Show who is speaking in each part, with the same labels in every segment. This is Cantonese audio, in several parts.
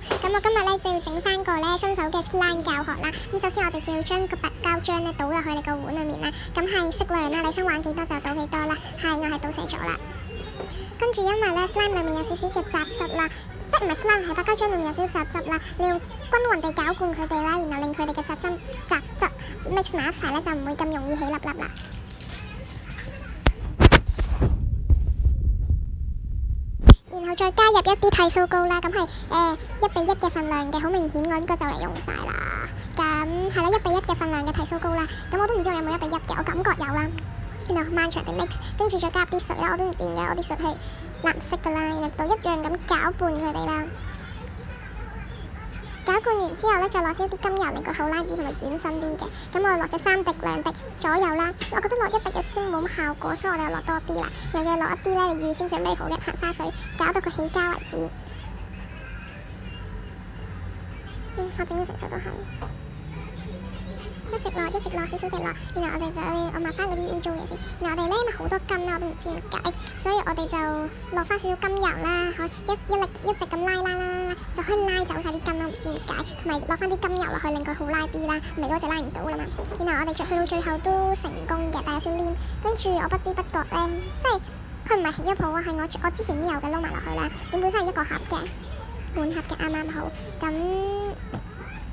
Speaker 1: 咁我今日咧就要整翻個咧新手嘅 slime 教學啦。咁首先我哋就要將個白膠漿咧倒落去你個碗裏面啦。咁係適量啦，你想玩幾多就倒幾多啦。係，我係倒瀉咗啦。跟住因為咧 slime 裏面有少少嘅雜質啦，即係唔係 slime 係白膠漿裏面有少少雜質啦，你要均勻地攪拌佢哋啦，然後令佢哋嘅雜質 mix 埋一齊咧，就唔會咁容易起粒粒啦。然後再加入一啲剃鬚膏啦，咁係1:1嘅份量嘅，好明顯我應該就嚟用晒啦。咁係啦，1:1嘅份量嘅剃鬚膏啦，咁我都唔知我有冇1:1嘅，我感覺有啦。然後漫長地 mix， 跟住再加入啲水啦，我都唔知點解我啲水係藍色噶啦，然後就一樣咁攪拌佢哋啦。攪拌完之後咧，再落少啲甘油，令佢好拉啲同埋軟身啲嘅。咁我落咗3滴2滴左右啦，我覺得落1滴嘅先冇乜效果，所以我哋又落多啲啦。又要落一啲咧，你預先準備好嘅硼砂水，攪到佢起膠為止。我整到成手都係。一直落少少地落，然後我哋就我抹翻嗰啲污糟嘢先。然後我哋咧因為好多筋啦，我都唔知點解，所以我哋就落翻少少甘油啦，可以一直咁拉，就可以拉走晒啲筋啦，唔知點解。同埋落翻啲甘油落去，令佢好拉啲啦，唔係嗰隻拉唔到啦嘛。然後我哋去到最後都成功嘅，但有少黏。跟住我不知不覺咧，即係佢唔係起咗泡啊，係我之前都有嘅撈埋落去啦。咁本身係一個盒嘅，半盒嘅啱啱好咁。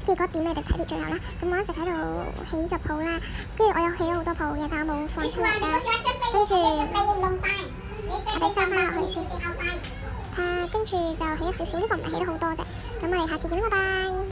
Speaker 1: 結果點你哋睇到最後啦，咁我一直喺度起個泡啦，跟住我有起咗好多泡嘅，但我冇放出嚟啦。跟住我哋收翻落去先，跟住就起咗少少，呢個唔係起得好多啫。咁我哋下次見啦，拜拜。